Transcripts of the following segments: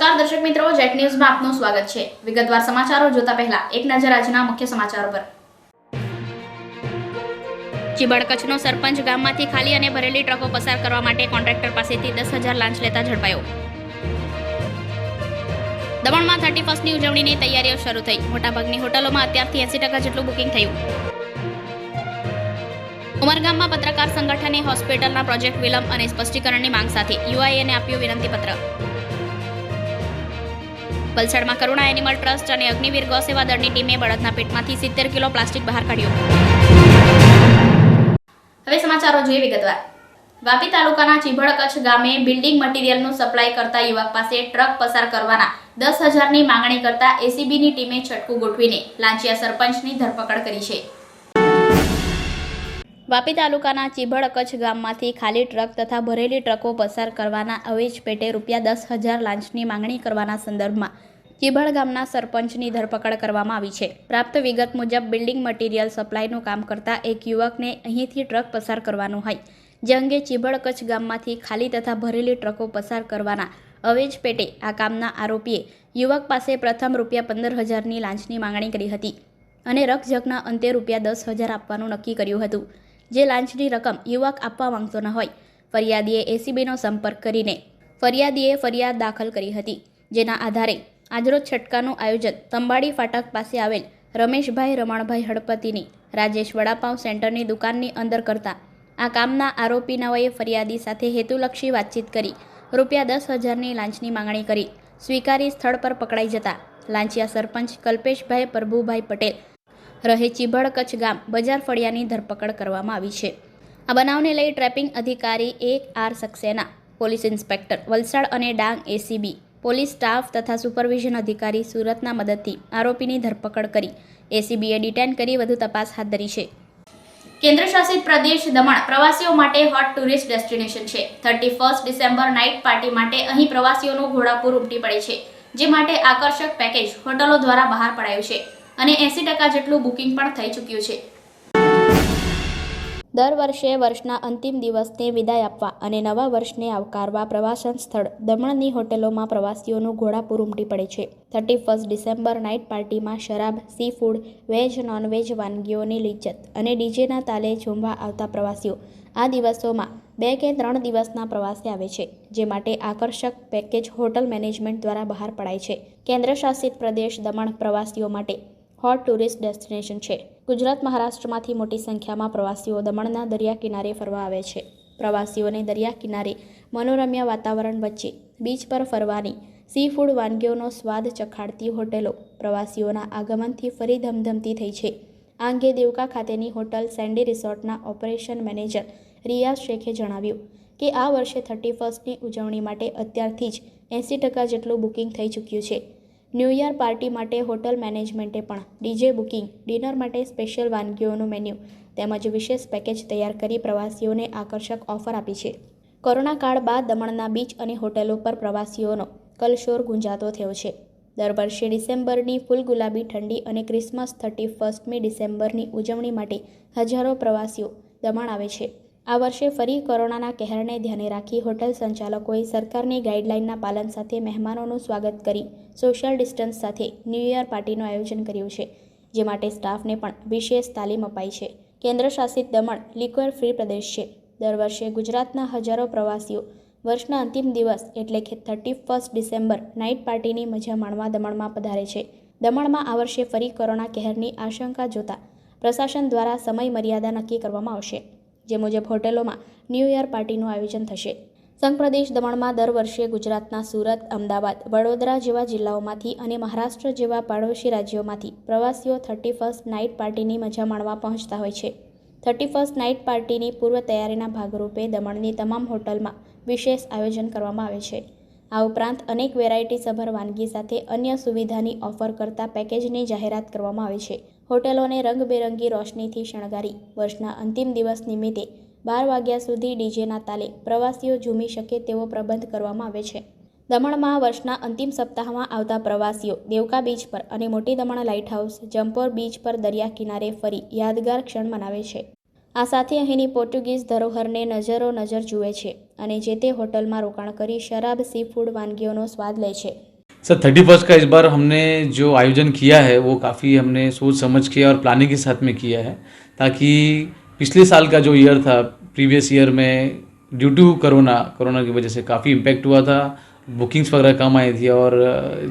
નમસ્કાર દર્શક મિત્રો, જેટ ન્યૂઝમાં આપનું સ્વાગત છે। વિગતવાર સમાચારો જોતા પહેલા એક નજર આજના મુખ્ય સમાચારો પર। ચીબડ કચ્છનો સરપંચ ગામમાંથી ખાલી અને ભરેલી ટ્રકો પસાર કરવા માટે કોન્ટ્રાક્ટર પાસેથી 10,000 લાંચ લેતા ઝડપાયો। દમણમાં 31મી ઉજવણીની તૈયારીઓ શરૂ થઈ। મોટાભાગની હોટલોમાં અત્યારથી 80% જેટલું બુકિંગ થયું। ઉમરગામમાં પત્રકાર સંગઠને હોસ્પિટલના પ્રોજેક્ટ વિલંબ અને સ્પષ્ટીકરણની માંગ સાથે યુઆઈએને આપ્યું વિનંતીપત્ર। વલસાડમાં કરુણા એનિમલ ટ્રસ્ટ અને અગ્નિવીર ગૌસેવા દળની ટીમે બળદના પેટમાંથી 70 કિલો પ્લાસ્ટિક બહાર કાઢ્યું। હવે સમાચારો જોઈએ વિગતવાર। વાપી તાલુકાના ચીબડ કચ્છ ગામે બિલ્ડિંગ મટીરીયલનું સપ્લાય કરતા યુવક પાસે ટ્રક પસાર કરવાના 10,000ની માંગણી કરતા એસીબીની ટીમે છટકું ગોઠવીને લાંચિયા સરપંચની ધરપકડ કરી છે। વાપી તાલુકાના ચીબડ કચ્છ ગામમાંથી ખાલી ટ્રક તથા ભરેલી ટ્રકો પસાર કરવાના અવેજ પેટે ₹10,000 લાંચની માંગણી કરવાના સંદર્ભમાં ચીબડ ગામના સરપંચની ધરપકડ કરવામાં આવી છે। પ્રાપ્ત વિગત મુજબ બિલ્ડિંગ મટીરીયલ સપ્લાયનું કામ કરતા એક યુવકને અહીંથી ટ્રક પસાર કરવાનું હોય, જે અંગે ચીબડ કચ્છ ગામમાંથી ખાલી તથા ભરેલી ટ્રકો પસાર કરવાના અવેજ પેટે આ કામના આરોપીએ યુવક પાસે પ્રથમ ₹15,000ની લાંચની માંગણી કરી હતી અને રકઝકના અંતે ₹10,000 આપવાનું નક્કી કર્યું હતું। જે લાંચની રકમ યુવક આપવા માંગતો ન હોય, ફરિયાદીએ એસીબીનો સંપર્ક કરીને ફરિયાદ દાખલ કરી હતી, જેના આધારે આજરોજ છટકાનું આયોજન તંબાડી ફાટક પાસે આવેલ રમેશભાઈ રમણભાઈ હળપતિની રાજેશ વડાપાઉં સેન્ટરની દુકાનની અંદર કરતા આ કામના આરોપીનાઓએ ફરિયાદી સાથે હેતુલક્ષી વાતચીત કરી ₹10,000ની લાંચની માંગણી કરી સ્વીકારી સ્થળ પર પકડાઈ જતા લાંચિયા સરપંચ કલ્પેશભાઈ પ્રભુભાઈ પટેલ રહે ચીબડ કચ્છ ગામ બજાર ફળિયાની ધરપકડ કરવામાં આવી છે। આ બનાવને લઈ ટ્રેપિંગ અધિકારી A.R. Saxena, police inspector Valsad અને ડાંગ એસીબી પોલીસ સ્ટાફ તથા સુપરવિઝન અધિકારી સુરતના મદદથી આરોપીની ધરપકડ કરી એસીબીએ ડિટેન કરી વધુ તપાસ હાથ ધરી છે। કેન્દ્ર શાસિત પ્રદેશ દમણ પ્રવાસીઓ માટે હોટ ટુરિસ્ટ ડેસ્ટિનેશન છે। 31 ડિસેમ્બર નાઇટ પાર્ટી માટે અહીં પ્રવાસીઓનું ઘોડાપૂર ઉમટી પડે છે, જે માટે આકર્ષક પેકેજ હોટલો દ્વારા બહાર પડાયું છે અને 80% જેટલું બુકિંગ પણ થઈ ચૂક્યું છે। દર વર્ષે વર્ષના અંતિમ દિવસને વિદાય આપવા અને નવા વર્ષને આવકારવા પ્રવાસન સ્થળ દમણની હોટેલોમાં પ્રવાસીઓનું ઘોડાપૂર ઉમટી પડે છે। 31 ડિસેમ્બર નાઇટ પાર્ટીમાં શરાબ, સી ફૂડ, વેજ નોનવેજ વાનગીઓની લિજ્જત અને ડીજેના તાલે ઝૂમવા આવતા પ્રવાસીઓ આ દિવસોમાં 2 કે 3 દિવસના પ્રવાસે આવે છે, જે માટે આકર્ષક પેકેજ હોટલ મેનેજમેન્ટ દ્વારા બહાર પડાય છે। કેન્દ્ર શાસિત પ્રદેશ દમણ પ્રવાસીઓ માટે હોટ ટુરિસ્ટ ડેસ્ટિનેશન છે। ગુજરાત, મહારાષ્ટ્રમાંથી મોટી સંખ્યામાં પ્રવાસીઓ દમણના દરિયા કિનારે ફરવા આવે છે। પ્રવાસીઓને દરિયા કિનારે મનોરમ્ય વાતાવરણ વચ્ચે બીચ પર ફરવાની, સી ફૂડ વાનગીઓનો સ્વાદ ચખાડતી હોટેલો પ્રવાસીઓના આગમનથી ફરી ધમધમતી થઈ છે। આ અંગે દેવકા ખાતેની હોટલ સેન્ડી રિસોર્ટના ઓપરેશન મેનેજર રિયાઝ શેખે જણાવ્યું કે આ વર્ષે 31મી ઉજવણી માટે અત્યારથી જ 80% જેટલું બુકિંગ થઈ ચૂક્યું છે। ન્યૂ યર પાર્ટી માટે હોટલ મેનેજમેન્ટે પણ ડીજે બુકિંગ, ડિનર માટે સ્પેશિયલ વાનગીઓનું મેન્યુ તેમજ વિશેષ પેકેજ તૈયાર કરી પ્રવાસીઓને આકર્ષક ઓફર આપી છે। કોરોના કાળ બાદ દમણના બીચ અને હોટેલો પર પ્રવાસીઓનો કલશોર ગુંજાતો થયો છે। દર વર્ષે ડિસેમ્બરની ફૂલ ગુલાબી ઠંડી અને ક્રિસમસ 31મી ડિસેમ્બરની ઉજવણી માટે હજારો પ્રવાસીઓ દમણ આવે છે। આ વર્ષે ફરી કોરોનાના કહેરને ધ્યાને રાખી હોટલ સંચાલકોએ સરકારની ગાઈડલાઇનના પાલન સાથે મહેમાનોનું સ્વાગત કરી સોશિયલ ડિસ્ટન્સ સાથે ન્યૂ યર પાર્ટીનું આયોજન કર્યું છે, જે માટે સ્ટાફને પણ વિશેષ તાલીમ અપાઈ છે। કેન્દ્ર શાસિત દમણ લિક્વર ફ્રી પ્રદેશ છે। દર વર્ષે ગુજરાતના હજારો પ્રવાસીઓ વર્ષના અંતિમ દિવસ એટલે કે 31 ડિસેમ્બર નાઇટ પાર્ટીની મજા માણવા દમણમાં પધારે છે। દમણમાં આ વર્ષે ફરી કોરોના કહેરની આશંકા જોતા પ્રશાસન દ્વારા સમય મર્યાદા નક્કી કરવામાં આવશે, જે મુજબ હોટેલોમાં ન્યૂ યર પાર્ટીનું આયોજન થશે। સંઘ પ્રદેશ દમણમાં દર વર્ષે ગુજરાતના સુરત, અમદાવાદ, વડોદરા જેવા જિલ્લાઓમાંથી અને મહારાષ્ટ્ર જેવા પાડોશી રાજ્યોમાંથી પ્રવાસીઓ 31 નાઇટ પાર્ટીની મજા માણવા પહોંચતા હોય છે। 31 નાઇટ પાર્ટીની પૂર્વ તૈયારીના ભાગરૂપે દમણની તમામ હોટલમાં વિશેષ આયોજન કરવામાં આવે છે। આ ઉપરાંત અનેક વેરાયટીસભર વાનગી સાથે અન્ય સુવિધાની ઓફર કરતા પેકેજની જાહેરાત કરવામાં આવે છે। હોટેલોને રંગબેરંગી રોશનીથી શણગારી વર્ષના અંતિમ દિવસ નિમિત્તે 12 વાગ્યા સુધી ડીજેના તાલે પ્રવાસીઓ ઝૂમી શકે તેવો પ્રબંધ કરવામાં આવે છે। દમણમાં વર્ષના અંતિમ સપ્તાહમાં આવતા પ્રવાસીઓ દેવકા બીચ પર અને મોટી Daman light house, Jampore beach પર દરિયા કિનારે ફરી યાદગાર ક્ષણ મનાવે છે। આ સાથે અહીંની પોર્ટુગીઝ ધરોહરને નજર જુએ છે અને જે તે હોટલમાં રોકાણ કરી શરાબ, સી ફૂડ વાનગીઓનો સ્વાદ લે છે। सर 31 का इस बार हमने जो आयोजन किया है वो काफ़ी हमने सोच समझ के और प्लानिंग के साथ में किया है, ताकि पिछले साल का जो ईयर था, प्रीवियस ईयर में ड्यू टू कोरोना की वजह से काफ़ी इम्पेक्ट हुआ था, बुकिंग्स वगैरह कम आई थी और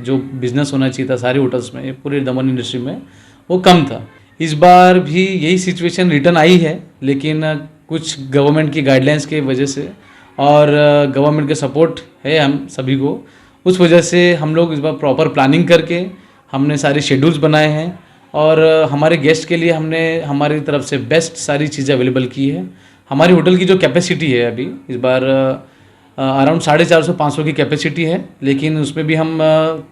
जो बिज़नेस होना चाहिए था सारे होटल्स में, पूरे दमन इंडस्ट्री में, वो कम था। इस बार भी यही सिचुएशन रिटर्न आई है, लेकिन कुछ गवर्नमेंट की गाइडलाइंस के वजह से और गवर्नमेंट के सपोर्ट है हम सभी को, उस वजह से हम लोग इस बार प्रॉपर प्लानिंग करके हमने सारे शेड्यूल्स बनाए हैं और हमारे गेस्ट के लिए हमने हमारी तरफ से बेस्ट सारी चीज़ें अवेलेबल की है। हमारी होटल की जो कैपेसिटी है अभी इस बार अराउंड 450-500 की कैपेसिटी है, लेकिन उसमें भी हम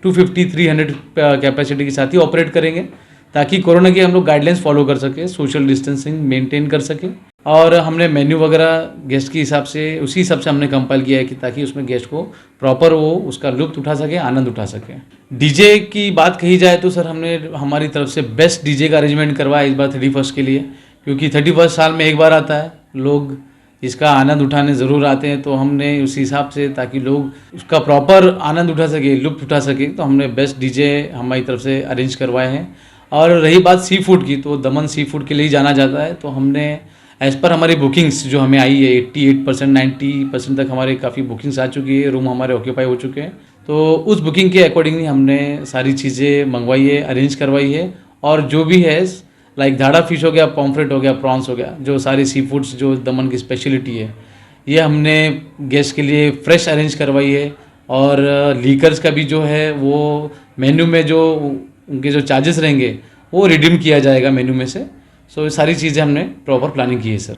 250-300 कैपेसिटी के साथ ही ऑपरेट करेंगे, ताकि कोरोना की हम लोग गाइडलाइंस फॉलो कर सके, सोशल डिस्टेंसिंग मेंटेन कर सके। और हमने मेन्यू वगैरह गेस्ट के हिसाब से उसी हिसाब से हमने कंपाइल किया है कि ताकि उसमें गेस्ट को प्रॉपर वो उसका लुत्फ उठा सके, आनंद उठा सके। डीजे की बात कही जाए तो सर हमने हमारी तरफ से बेस्ट डीजे का अरेंजमेंट करवाया इस बार 31 के लिए, क्योंकि 31 साल में एक बार आता है, लोग इसका आनंद उठाने ज़रूर आते हैं, तो हमने उस हिसाब से ताकि लोग उसका प्रॉपर आनंद उठा सके, लुत्फ उठा सके, तो हमने बेस्ट डीजे हमारी तरफ से अरेंज करवाए हैं। और रही बात सी फूड की, तो दमन सी फूड के लिए ही जाना जाता है, तो हमने एज़ पर हमारी बुकिंग्स जो हमें आई है 88% 90% तक हमारे काफ़ी बुकिंग्स आ चुकी है, रूम हमारे ऑक्यूपाई हो चुके हैं, तो उस बुकिंग के अकॉर्डिंगली हमने सारी चीज़ें मंगवाई है, अरेंज करवाई है। और जो भी है लाइक धाड़ा फिश हो गया, पॉम्फ्रेट हो गया, प्रॉन्स हो गया, जो सारी सी फूड्स जो दमन की स्पेशलिटी है, ये हमने गेस्ट के लिए फ्रेश अरेंज करवाई है। और लीकर्स का भी जो है वो मेन्यू में जो उनके जो चार्जेस रहेंगे वो रिडीम किया जाएगा मेन्यू में से। सो ये सारी चीज़ें हमने प्रॉपर प्लानिंग की है सर।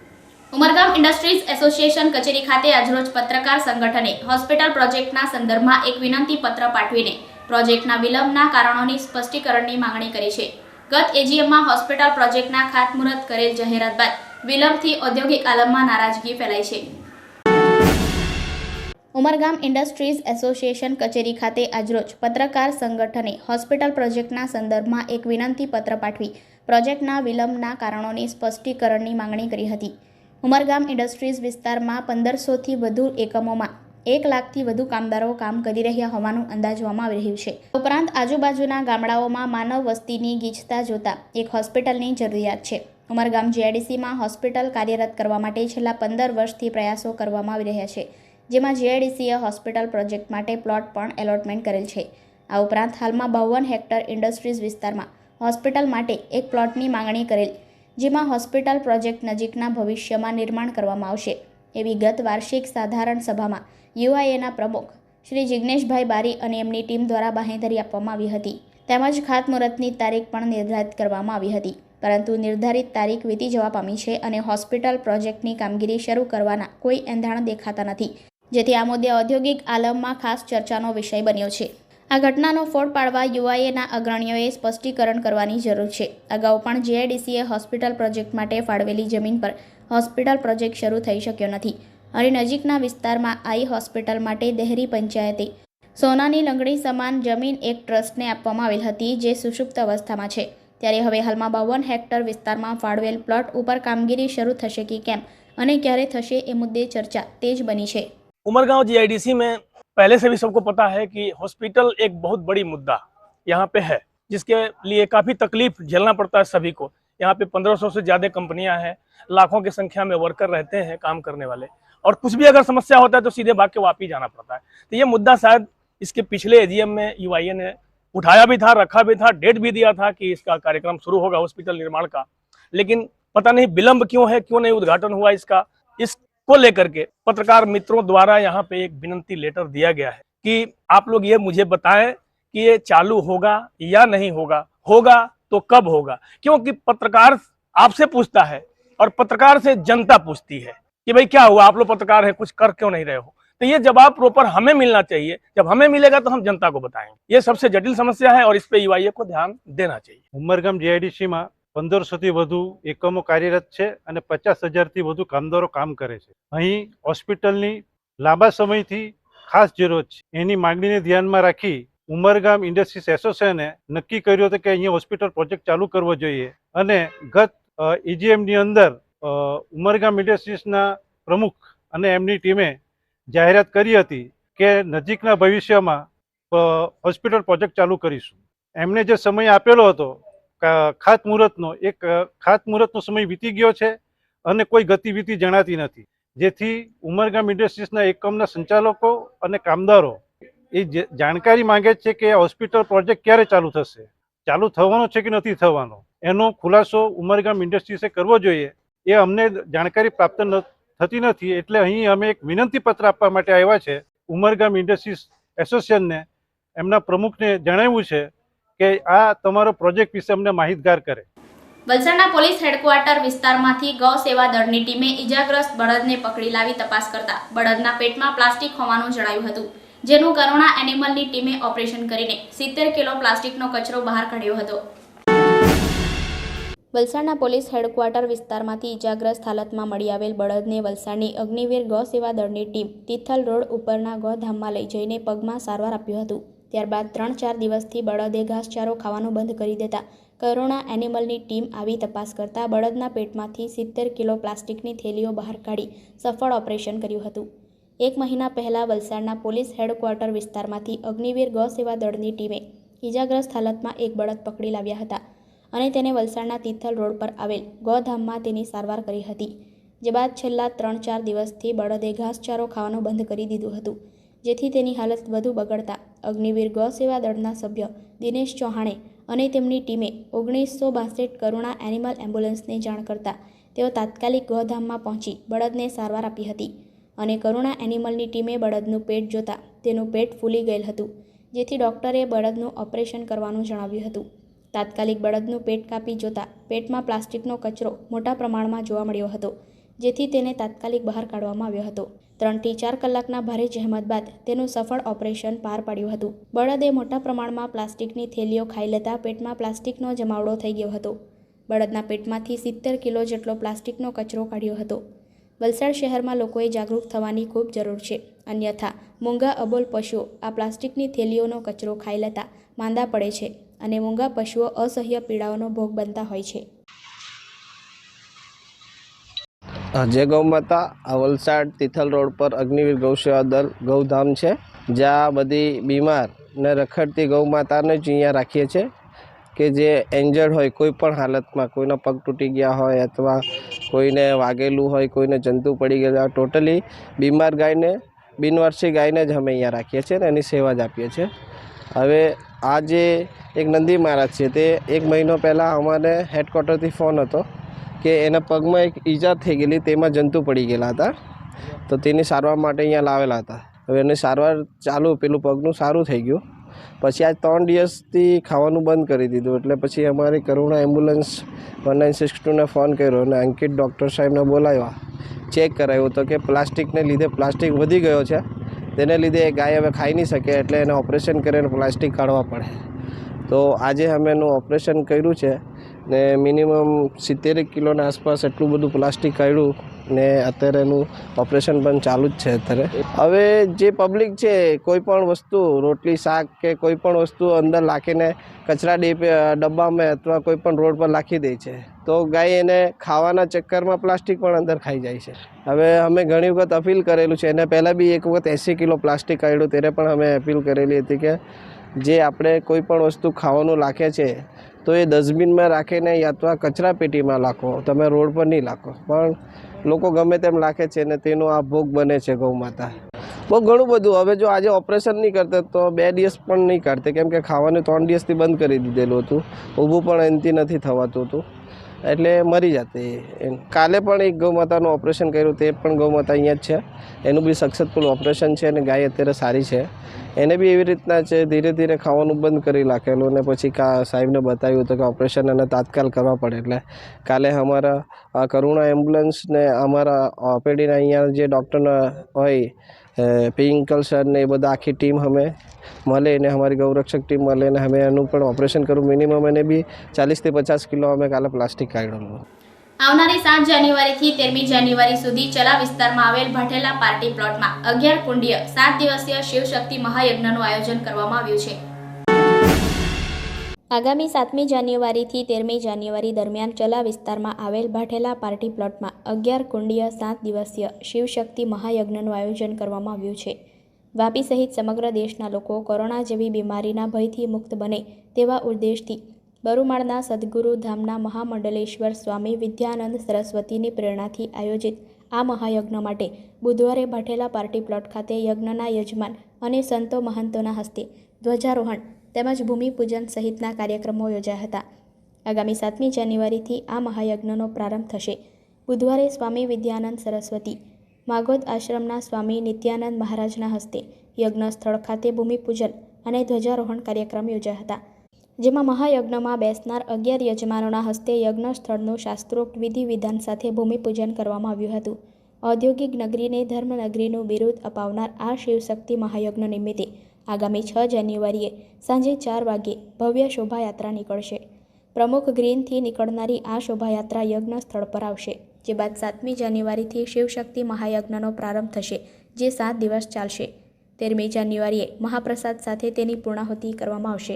ઉમરગામ ઇન્ડસ્ટ્રીઝ એસોસિએશન કચેરી ખાતે આજરોજ પત્રકાર સંગઠને હોસ્પિટલ પ્રોજેક્ટના સંદર્ભમાં એક વિનંતી પત્ર પાઠવીને પ્રોજેક્ટના વિલંબના કારણોની સ્પષ્ટીકરણની માંગણી કરી છે. ગત એજીએમમાં હોસ્પિટલ પ્રોજેક્ટના ખાતમુહૂર્ત કરેલ જાહેરાત બાદ વિલંબથી ઔદ્યોગિક આલમમાં નારાજગી ફેલાઈ છે. ઉમરગામ ઇન્ડસ્ટ્રીઝ એસોસિએશન કચેરી ખાતે આજરોજ પત્રકાર સંગઠને હોસ્પિટલ પ્રોજેક્ટના સંદર્ભમાં એક વિનંતી પત્ર પાઠવી પ્રોજેક્ટના વિલંબના કારણોની સ્પષ્ટીકરણની માંગણી કરી હતી. ઉમરગામ ઇન્ડસ્ટ્રીઝ વિસ્તારમાં 1500થી વધુ એકમોમાં 1 લાખથી વધુ કામદારો કામ કરી રહ્યા હોવાનું અંદાજવામાં આવી રહ્યું છે. ઉપરાંત આજુબાજુના ગામડાઓમાં માનવ વસ્તીની ગીચતા જોતા એક હોસ્પિટલની જરૂરિયાત છે. ઉમરગામ જીઆઈડીસીમાં હોસ્પિટલ કાર્યરત કરવા માટે છેલ્લા 15 વર્ષથી પ્રયાસો કરવામાં આવી રહ્યા છે, જેમાં જીઆઈડીસીએ હોસ્પિટલ પ્રોજેક્ટ માટે પ્લોટ પણ એલોટમેન્ટ કરેલ છે. આ ઉપરાંત હાલમાં 52 હેક્ટર ઇન્ડસ્ટ્રીઝ વિસ્તારમાં હોસ્પિટલ માટે એક પ્લોટની માંગણી કરેલ, જેમાં હોસ્પિટલ પ્રોજેક્ટ નજીકના ભવિષ્યમાં નિર્માણ કરવામાં આવશે એવી ગત વાર્ષિક સાધારણ સભામાં યુઆઈએના પ્રમુખ શ્રી જિગ્નેશભાઈ બારી અને એમની ટીમ દ્વારા બાંહેધરી આપવામાં આવી હતી. તેમજ ખાતમુહૂર્તની તારીખ પણ નિર્ધારિત કરવામાં આવી હતી, પરંતુ નિર્ધારિત તારીખ વીતી જવા પામી છે અને હોસ્પિટલ પ્રોજેક્ટની કામગીરી શરૂ કરવાના કોઈ એંધાણ દેખાતા નથી, જેથી આ મુદ્દે ઔદ્યોગિક આલમમાં ખાસ ચર્ચાનો વિષય બન્યો છે. આ ઘટનાનો ફોડ પાડવા યુઆઈએના અગ્રણીઓએ સ્પષ્ટીકરણ કરવાની જરૂર છે. અગાઉ પણ જીઆઈડીસીએ હોસ્પિટલ પ્રોજેક્ટ માટે ફાળવેલી જમીન પર હોસ્પિટલ પ્રોજેક્ટ શરૂ થઈ શક્યો નથી અને નજીકના વિસ્તારમાં आई હોસ્પિટલ માટે દેહરી પંચાયતે સોનાની લંગડી સમાન જમીન એક ટ્રસ્ટને આપવામાં આવેલ હતી, જે સુષુપ્ત અવસ્થામાં છે. ત્યારે હવે હાલમાં 52 હેક્ટર વિસ્તારમાં ફાળવેલ પ્લોટ ઉપર કામગીરી શરૂ થશે કે કેમ અને ક્યારે થશે એ મુદ્દે ચર્ચા તેજ બની છે. उमरगांव जीआईडीसी में पहले से भी सबको पता है कि हॉस्पिटल एक बहुत बड़ी मुद्दा यहाँ पे है, जिसके लिए काफ़ी तकलीफ झेलना पड़ता है सभी को। यहाँ पे 1500 से ज़्यादा कंपनियाँ हैं, लाखों की संख्या में वर्कर रहते हैं काम करने वाले, और कुछ भी अगर समस्या होता है तो सीधे भाग के वापस जाना पड़ता है। तो ये मुद्दा शायद इसके पिछले एजीएम में यूआईए ने उठाया भी था, रखा भी था, डेट भी दिया था कि इसका कार्यक्रम शुरू होगा हॉस्पिटल निर्माण का, लेकिन पता नहीं विलंब क्यों है, क्यों नहीं उद्घाटन हुआ इसका। इसको लेकर के पत्रकार मित्रों द्वारा यहाँ पे एक विनंती लेटर दिया गया है कि आप लोग ये मुझे बताएं कि ये चालू होगा या नहीं होगा, होगा तो कब होगा, क्योंकि पत्रकार आपसे पूछता है और पत्रकार से जनता पूछती है कि भाई क्या हुआ, आप लोग पत्रकार हैं, कुछ कर क्यों नहीं रहे हो। तो ये जवाब प्रॉपर हमें मिलना चाहिए, जब हमें मिलेगा तो हम जनता को बताएंगे। ये सबसे जटिल समस्या है और इस पे यूआईए को ध्यान देना चाहिए। ઉમરગામ જીઆઈડીસીમાં 1500થી વધુ એકમો કાર્યરત છે અને 50,000થી વધુ કામદારો કામ કરે છે. અહીં હોસ્પિટલની લાંબા સમયથી ખાસ જરૂરત છે. એની માંગણીને ધ્યાનમાં રાખી ઉમરગામ ઇન્ડસ્ટ્રીઝ એસોસિએશને નક્કી કર્યું હતું કે અહીંયા હોસ્પિટલ પ્રોજેક્ટ ચાલુ કરવો જોઈએ અને ગત ઈજીએમની અંદર ઉમરગામ ઇન્ડસ્ટ્રીઝના પ્રમુખ અને એમની ટીમે જાહેરાત કરી હતી કે નજીકના ભવિષ્યમાં હોસ્પિટલ પ્રોજેક્ટ ચાલુ કરીશું. એમને જે સમય આપેલો હતો ખાતમુહૂર્તનો, એક ખાતમુહૂર્તનો સમય વીતી ગયો છે અને કોઈ ગતિવિધિ જણાતી નથી, જેથી ઉમરગામ ઇન્ડસ્ટ્રીઝના એકમના સંચાલકો અને કામદારો એ જાણકારી માંગે છે કે હોસ્પિટલ પ્રોજેક્ટ ક્યારે ચાલુ થશે, ચાલુ થવાનો છે કે નથી થવાનો, એનો ખુલાસો ઉમરગામ ઇન્ડસ્ટ્રીઝે કરવો જોઈએ. એ અમને જાણકારી પ્રાપ્ત થતી નથી, એટલે અહીં અમે એક વિનંતી પત્ર આપવા માટે આવ્યા છે. ઉમરગામ ઇન્ડસ્ટ્રીઝ એસોસિએશનને એમના પ્રમુખને જણાવ્યું છે કે આ તમારો પ્રોજેક્ટ વિશે અમને માહિતગાર કરે. વલસાડના પોલીસ હેડક્વાર્ટર વિસ્તારમાંથી ગૌ સેવા દળની ટીમે ઈજાગ્રસ્ત બળદને પકડી લાવી તપાસ કરતા બળદના પેટમાં પ્લાસ્ટિક હોવાનું જણાયું હતું, જેનું કરુણા એનિમલની ટીમે ઓપરેશન કરીને 70 કિલો પ્લાસ્ટિકનો કચરો બહાર કાઢ્યો હતો. વલસાડના પોલીસ હેડક્વાર્ટર વિસ્તારમાંથી ઈજાગ્રસ્ત હાલતમાં મળી આવેલ બળદને વલસાડની અગ્નિવીર ગૌ સેવા દળની ટીમ તિથલ રોડ ઉપરના ગૌધામમાં લઈ જઈને પગમાં સારવાર આપ્યું હતું. ત્યારબાદ 3-4 દિવસથી બળદે ઘાસચારો ખાવાનું બંધ કરી દેતા કરુણા એનિમલની ટીમ આવી તપાસ કરતા બળદના પેટમાંથી 70 કિલો પ્લાસ્ટિકની થેલીઓ બહાર કાઢી સફળ ઓપરેશન કર્યું હતું. 1 મહિના પહેલા વલસાડના પોલીસ હેડક્વાર્ટર વિસ્તારમાંથી અગ્નિવીર ગૌ સેવા દળની ટીમે ઈજાગ્રસ્ત હાલતમાં એક બળદ પકડી લાવ્યા હતા અને તેને વલસાડના તિથલ રોડ પર આવેલ ગૌધામમાં તેની સારવાર કરી હતી. જે બાદ છેલ્લા 3-4 દિવસથી બળદે ઘાસચારો ખાવાનું બંધ કરી દીધું હતું, જેથી તેની હાલત વધુ બગડતા અગ્નિવીર ગૌ સેવા દળના સભ્ય દિનેશ ચૌહાણે અને તેમની ટીમે 1962 કરુણા એનિમલ એમ્બ્યુલન્સને જાણ કરતા તેઓ તાત્કાલિક ગૌધામમાં પહોંચી બળદને સારવાર આપી હતી અને કરુણા એનિમલની ટીમે બળદનું પેટ જોતા તેનું પેટ ફૂલી ગયેલ હતું, જેથી ડોક્ટરે બળદનું ઓપરેશન કરવાનું જણાવ્યું હતું. તાત્કાલિક બળદનું પેટ કાપી જોતા પેટમાં પ્લાસ્ટિકનો કચરો મોટા પ્રમાણમાં જોવા મળ્યો હતો, જેથી તેને તાત્કાલિક બહાર કાઢવામાં આવ્યો હતો. 3 થી 4 કલાકના ભારે જહેમત બાદ તેનું સફળ ઓપરેશન પાર પાડ્યું હતું. બળદે મોટા પ્રમાણમાં પ્લાસ્ટિકની થેલીઓ ખાઈ લેતા પેટમાં પ્લાસ્ટિકનો જમાવડો થઈ ગયો હતો. બળદના પેટમાંથી 70 કિલો જેટલો પ્લાસ્ટિકનો કચરો કાઢ્યો હતો. વલસાડ શહેરમાં લોકોએ જાગૃત થવાની ખૂબ જરૂર છે, અન્યથા મૂંગા અબોલ પશુઓ આ પ્લાસ્ટિકની થેલીઓનો કચરો ખાઈ લેતા માંદા પડે છે અને મૂંગા પશુઓ અસહ્ય પીડાઓનો ભોગ બનતા હોય છે. જય ગૌ માતા. આ વલસાડ તિથલ રોડ પર અગ્નિવીર ગૌ સેવા દળ ગૌધામ છે, જ્યાં બધી બીમાર ને રખડતી ગૌ માતાને જ અહીંયા રાખીએ છીએ કે જે એન્જર્ડ હોય, કોઈ પણ હાલતમાં, કોઈના પગ તૂટી ગયા હોય અથવા કોઈને વાગેલું હોય, કોઈને જંતુ પડી ગયેલા, ટોટલી બીમાર ગાયને, બિનવારસી ગાયને જ અમે અહીંયા રાખીએ છીએ અને એની સેવા જ આપીએ છીએ. હવે આ જે એક નંદી મહારાજ છે તે 1 મહિનો પહેલાં અમારે હેડક્વાર્ટરથી ફોન હતો કે એના પગમાં એક ઈજા થઈ ગયેલી, તેમાં જંતુ પડી ગયેલા હતા, તો તેની સારવાર માટે અહીંયા લાવેલા હતા. હવે એની સારવાર ચાલુ, પેલું પગનું સારું થઈ ગયું. પછી આજ 3 દિવસથી ખાવાનું બંધ કરી દીધું, એટલે પછી અમારી કરુણા એમ્બ્યુલન્સ 1962ને ફોન કર્યો અને અંકિત ડૉક્ટર સાહેબને બોલાવ્યા, ચેક કરાવ્યું તો કે પ્લાસ્ટિકને લીધે પ્લાસ્ટિક વધી ગયો છે, તેને લીધે ગાય હવે ખાઈ નહીં શકે, એટલે એને ઓપરેશન કરીને પ્લાસ્ટિક કાઢવા પડે. તો આજે અમે એનું ઓપરેશન કર્યું છે ને મિનિમમ 70 કિલોના આસપાસ એટલું બધું પ્લાસ્ટિક કાઢ્યું ને અત્યારે એનું ઓપરેશન પણ ચાલુ જ છે અત્યારે. હવે જે પબ્લિક છે, કોઈ પણ વસ્તુ, રોટલી શાક કે કોઈ પણ વસ્તુ અંદર નાખીને કચરા ડબ્બામાં અથવા કોઈ પણ રોડ પર નાખી દે છે, તો ગાય એને ખાવાના ચક્કરમાં પ્લાસ્ટિક પણ અંદર ખાઈ જાય છે. હવે અમે ઘણી વખત અપીલ કરેલું છે, એને પહેલાં બી એક વખત 80 કિલો પ્લાસ્ટિક કાઢ્યું, ત્યારે પણ અમે અપીલ કરેલી હતી કે જે આપણે કોઈ પણ વસ્તુ ખાવાનું નાખે છે તો એ ડસ્ટબિનમાં રાખીને અથવા કચરા પેટીમાં નાખો, તમે રોડ પર નહીં નાખો. પણ લોકો ગમે તેમ નાખે છે ને તેનો આ ભોગ બને છે ગૌ માતા. બહુ ઘણું બધું. હવે જો આજે ઓપરેશન નહીં કરતા તો 2 દિવસ પણ નહીં કાઢતે, કેમ કે ખાવાનું 3 દિવસથી બંધ કરી દીધેલું હતું, ઊભું પણ એનાથી નથી થવાતું હતું, એટલે મરી જતી. કાલે પણ એક ગૌ માતાનું ઓપરેશન કર્યું, તે પણ ગૌ માતા અહીંયા જ છે, એનું બી સક્સેસફુલ ઓપરેશન છે અને ગાય અત્યારે સારી છે. એને બી એવી રીતના છે, ધીરે ધીરે ખાવાનું બંધ કરી નાખેલું અને પછી સાહેબને બતાવ્યું હતું કે ઓપરેશન એને તાત્કાલ કરવા પડે. એટલે કાલે અમારા કરુણા એમ્બ્યુલન્સને અમારા ઓપીડીના અહીંયા જે ડૉક્ટર હોય, પિંકલ સર ને એ બધા આખી ટીમ અમે મળે ને અમારી ગૌરક્ષક ટીમ મળે ને અમે એનું પણ ઓપરેશન કર્યું. મિનિમમ એને બી 40 થી 50 કિલો અમે કાલે પ્લાસ્ટિક કાઢેલું. આવનારી 7 જાન્યુઆરીથી 13મી જાન્યુઆરી સુધી ચલા વિસ્તારમાં આવેલ ભાઠેલા પાર્ટી પ્લોટમાં 11 કુંડીય 7 દિવસીય શિવશક્તિ મહાયજ્ઞનું આયોજન કરવામાં આવ્યું છે. આગામી 7મી જાન્યુઆરીથી 13મી જાન્યુઆરી દરમિયાન ચલા વિસ્તારમાં આવેલ ભાઠેલા પાર્ટી પ્લોટમાં 11 કુંડીય 7 દિવસીય શિવશક્તિ મહાયજ્ઞનું આયોજન કરવામાં આવ્યું છે. વાપી સહિત સમગ્ર દેશના લોકો કોરોના જેવી બીમારીના ભયથી મુક્ત બને તેવા ઉદ્દેશથી બરુમાળના સદગુરુ ધામના મહામંડલેશ્વર સ્વામી વિદ્યાનંદ સરસ્વતીની પ્રેરણાથી આયોજિત આ મહાયજ્ઞ માટે બુધવારે ભાટેલા પાર્ટી પ્લોટ ખાતે યજ્ઞના યજમાન અને સંતો મહંતોના હસ્તે ધ્વજારોહણ તેમજ ભૂમિપૂજન સહિતના કાર્યક્રમો યોજાયા હતા. આગામી 7મી જાન્યુઆરીથી આ મહાયજ્ઞનો પ્રારંભ થશે. બુધવારે સ્વામી વિદ્યાનંદ સરસ્વતી માગોદ આશ્રમના સ્વામી નિત્યાનંદ મહારાજના હસ્તે યજ્ઞ સ્થળ ખાતે ભૂમિપૂજન અને ધ્વજારોહણ કાર્યક્રમ યોજાયા હતા, જેમાં મહાયજ્ઞમાં બેસનાર 11 યજમાનોના હસ્તે યજ્ઞ સ્થળનું શાસ્ત્રોક્ત વિધિ વિધાન સાથે ભૂમિપૂજન કરવામાં આવ્યું હતું. ઔદ્યોગિક નગરીને ધર્મનગરીનું બિરુદ અપાવનાર આ શિવશક્તિ મહાયજ્ઞ નિમિત્તે આગામી 6 જાન્યુઆરીએ સાંજે 4 વાગ્યે ભવ્ય શોભાયાત્રા નીકળશે. પ્રમુખ ગ્રીનથી નીકળનારી આ શોભાયાત્રા યજ્ઞ સ્થળ પર આવશે, જે બાદ 7મી જાન્યુઆરીથી શિવશક્તિ મહાયજ્ઞનો પ્રારંભ થશે, જે 7 દિવસ ચાલશે. 13મી જાન્યુઆરીએ મહાપ્રસાદ સાથે તેની પૂર્ણાહુતિ કરવામાં આવશે.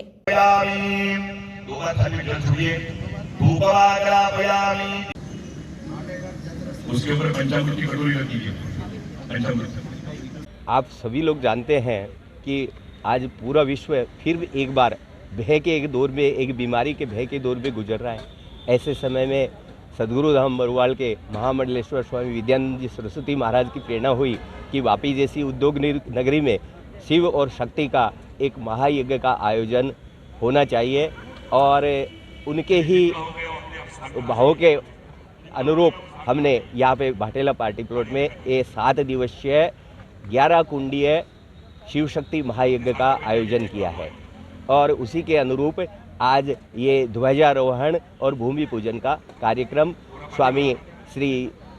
उसके ऊपर पंचामृत की कटोरी रखी है. पंचामृत आप सभी लोग जानते हैं कि आज पूरा विश्व फिर एक बार भय के एक दौर में, एक बीमारी के भय के दौर में गुजर रहा है. ऐसे समय में सदगुरु धाम बरुवाल के महामंडलेश्वर स्वामी विद्यानंद जी सरस्वती महाराज की प्रेरणा हुई कि वापी जैसी उद्योग नगरी में शिव और शक्ति का एक महायज्ञ का आयोजन होना चाहिए और उनके ही भावों के अनुरूप हमने यहाँ पे भाटेला पार्टी प्लॉट में ये 7 दिवसीय 11 कुंडीय शिव शक्ति महायज्ञ का आयोजन किया है और उसी के अनुरूप आज ये ध्वजारोहण और भूमि पूजन का कार्यक्रम स्वामी श्री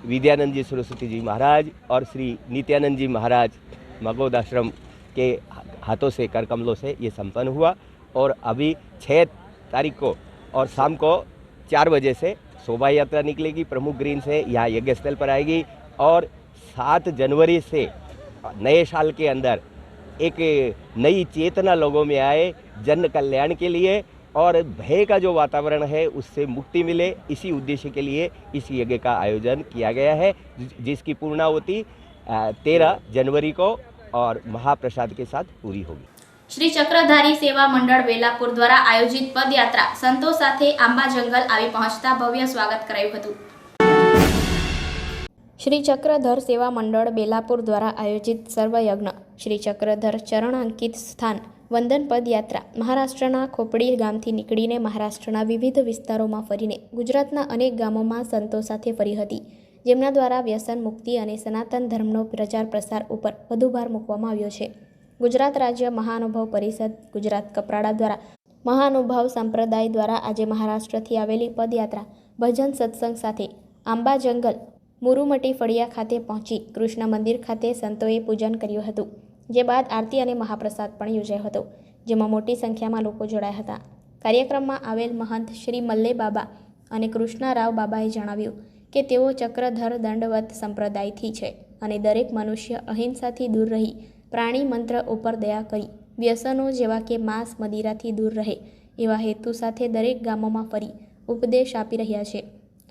विद्यानंद जी सरस्वती जी महाराज और श्री नित्यानंद जी महाराज मगोद आश्रम के हाथों से, कर कमलों से ये संपन्न हुआ और अभी 6 तारीख को और शाम को 4 बजे से शोभा यात्रा निकलेगी प्रमुख ग्रीन से, यहाँ यज्ञ स्थल पर आएगी और 7 जनवरी से नए साल के अंदर एक नई चेतना लोगों में आए जन कल्याण के लिए और भय का जो वातावरण है उससे मुक्ति मिले, इसी उद्देश्य के लिए इस यज्ञ का आयोजन किया गया है, जिसकी पूर्णाहुति 13 जनवरी को और महाप्रसाद के साथ पूरी होगी. श्री चक्रधारी सेवा मंडળ વેલાપુર દ્વારા આયોજિત પદયાત્રા સંતો સાથે આંબા જંગલ આવી પહોંચતા ભવ્ય સ્વાગત કરાયું હતું. શ્રી ચક્રધર સેવા મંડળ બેલાપુર દ્વારા આયોજિત સર્વયજ્ઞ શ્રી ચક્રધર ચરણ અંકિત સ્થાન વંદન પદયાત્રા મહારાષ્ટ્રના ખોપડી ગામથી નીકળીને મહારાષ્ટ્રના વિવિધ વિસ્તારોમાં ફરીને ગુજરાતના અનેક ગામોમાં સંતો સાથે ફરી હતી, જેમના દ્વારા વ્યસન મુક્તિ અને સનાતન ધર્મનો પ્રચાર પ્રસાર ઉપર વધુ ભાર મૂકવામાં આવ્યો છે. ગુજરાત રાજ્ય મહાનુભાવ પરિષદ ગુજરાત કપરાડા દ્વારા મહાનુભાવ સંપ્રદાય દ્વારા આજે મહારાષ્ટ્રથી આવેલી પદયાત્રા ભજન સત્સંગ સાથે આંબા જંગલ મુરુમટી ફળિયા ખાતે પહોંચી કૃષ્ણ મંદિર ખાતે સંતોએ પૂજન કર્યું હતું, જે બાદ આરતી અને મહાપ્રસાદ પણ યોજાયો હતો, જેમાં મોટી સંખ્યામાં લોકો જોડાયા હતા. કાર્યક્રમમાં આવેલ મહંત શ્રી મલ્લે બાબા અને કૃષ્ણરાવ બાબાએ જણાવ્યું કે તેઓ ચક્રધર દંડવત સંપ્રદાયથી છે અને દરેક મનુષ્ય અહિંસાથી દૂર રહી પ્રાણી મંત્ર ઉપર દયા કરી વ્યસનો જેવા કે માંસ મદિરાથી દૂર રહે એવા હેતુ સાથે દરેક ગામોમાં ફરી ઉપદેશ આપી રહ્યા છે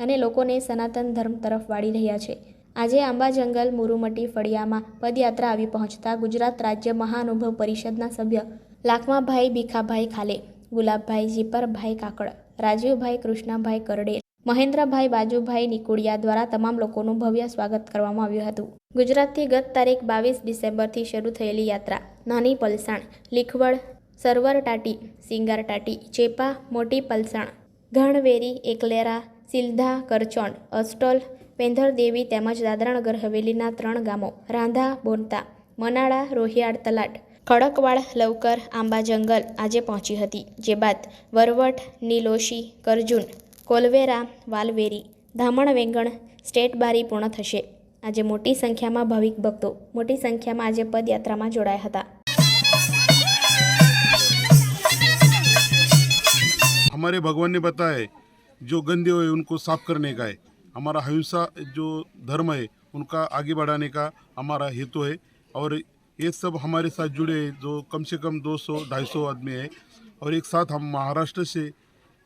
અને લોકોને સનાતન ધર્મ તરફ વાળી રહ્યા છે. આજે આંબા જંગલ મુરુમટી ફળિયામાં પદયાત્રા આવી પહોંચતા ગુજરાત રાજ્ય મહાનુભાવ પરિષદના સભ્ય લાખમાભાઈ ભીખાભાઈ ખાલે, ગુલાબભાઈ જીપરભાઈ કાકડ, રાજીવભાઈ કૃષ્ણભાઈ કરડે, મહેન્દ્રભાઈ બાજુભાઈ નિકુડિયા દ્વારા તમામ લોકોનું ભવ્ય સ્વાગત કરવામાં આવ્યું હતું. ગુજરાતથી ગત તારીખ 22 ડિસેમ્બરથી શરૂ થયેલી યાત્રા નાની પલસાણ, લીખવડ, સરવર ટાટી, સિંગાર ટાટી, ચેપા, મોટી પલસાણ, ઘણવેરી, એકલેરા, સિલધા, કરચોણ, અસ્ટોલ, પેંધરદેવી તેમજ દાદરાનગર હવેલીના 3 ગામો રાંધા, બોનતા, મનાળા, રોહિયાળ તલાટ, ખડકવાડ, લવકર, આંબા જંગલ આજે પહોંચી હતી, જે બાદ વરવટ, નીલોશી, કરજુન, કોલવેરા, વાલવેરી, ધામણ વેંગણ, સ્ટેટ બારી પૂર્ણ થશે. આજે મોટી સંખ્યામાં ભાવિક ભક્તો મોટી સંખ્યામાં આજે પદયાત્રામાં જોડાયા હતા. हमारे भगवान ने बताया है जो गंदे हुए उनको साफ करने का है. हमारा अहिंसा जो धर्म है उनका आगे बढ़ाने का हमारा हेतु है और ये सब हमारे साथ जुड़े हैं जो कम से कम 200-250 आदमी है और एक साथ हम महाराष्ट्र से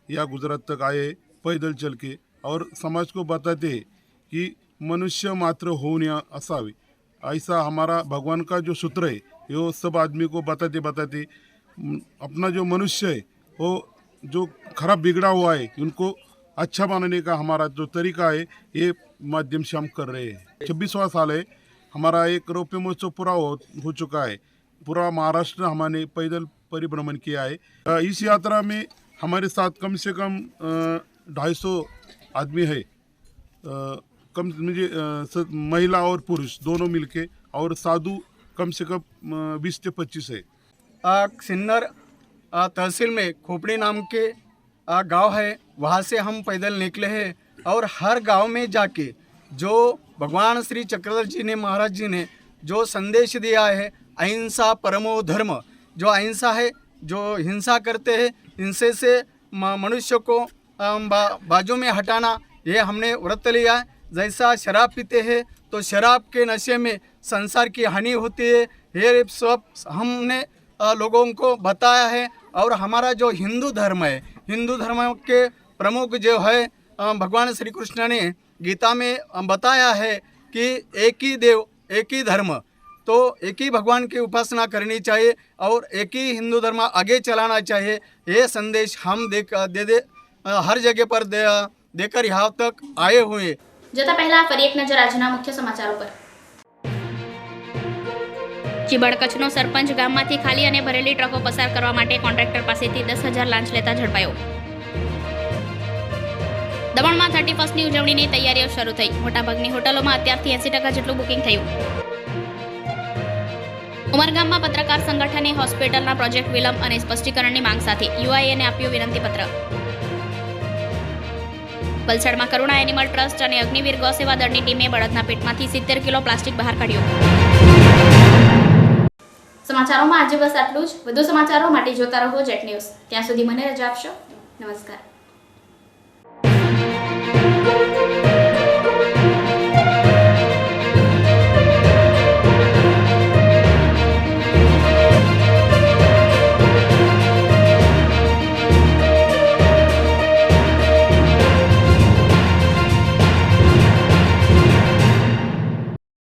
या गुजरात तक आए पैदल चल के और समाज को बताते हैं कि मनुष्य मात्र होने असावे, ऐसा हमारा भगवान का जो सूत्र है ये सब आदमी को बताते बताते अपना जो मनुष्य है वो जो खराब बिगड़ा हुआ है उनको अच्छा बनाने का हमारा जो तरीका है ये माध्यम से हम कर रहे हैं। 26वां साल है हमारा। एक रौप्य महोत्सव पूरा हो चुका है। पूरा महाराष्ट्र हमने पैदल परिभ्रमण किया है। इस यात्रा में हमारे साथ कम से कम 250 आदमी है, कम मुझे महिला और पुरुष दोनों मिलके, और साधु कम से कम 20 से 25 है। सिन्नर तहसील में खोपड़ी नाम के गांव है, वहाँ से हम पैदल निकले हैं और हर गांव में जाके जो भगवान श्री चक्रधर जी ने, महाराज जी ने जो संदेश दिया है, अहिंसा परमो धर्म, जो अहिंसा है, जो हिंसा करते हैं, हिंसे से मनुष्य को बाजू में हटाना, ये हमने व्रत लिया है। जैसा शराब पीते हैं तो शराब के नशे में संसार की हानि होती है, ये सब हमने लोगों को बताया है। और हमारा जो हिंदू धर्म है, हिंदू धर्म के प्रमुख जो है भगवान श्री कृष्ण ने गीता में बताया है कि एक ही देव एक ही धर्म, तो एक ही भगवान की उपासना करनी चाहिए और एक ही हिंदू धर्म आगे चलाना चाहिए। ये संदेश हम हर जगह पर देकर यहाँ तक आए हुए। जता पहला फरी एक नजर આજના મુખ્ય સમાચારો પર। ચીબડ કચ્છનો સરપંચ ગામમાંથી ખાલી અને ભરેલી ટ્રકો પસાર કરવા માટે કોન્ટ્રાક્ટર પાસેથી 10,000 લાંચ લેતા ઝડપાયો। દમણમાં 31ની ઉજવણીની તૈયારીઓ શરૂ થઈ। મોટાભાગની હોટલોમાં અત્યારથી 80% જેટલું બુકિંગ થયું। ઉમરગામમાં પત્રકાર સંગઠને હોસ્પિટલના પ્રોજેક્ટ વિલંબ અને સ્પષ્ટીકરણની માંગ સાથે યુઆઈએને આપ્યું વિનંતીપત્ર। વલસાડમાં કરુણા એનિમલ ટ્રસ્ટ અને અગ્નિવીર ગૌસેવા દળની ટીમે બળદના પેટમાંથી 70 કિલો પ્લાસ્ટિક બહાર કાઢ્યું। સમાચારોમાં આજે બસ આટલું જ। વધુ સમાચારો માટે જોતા રહો જેટ ન્યૂઝ। ત્યાં સુધી મને રજા આપશો। નમસ્કાર।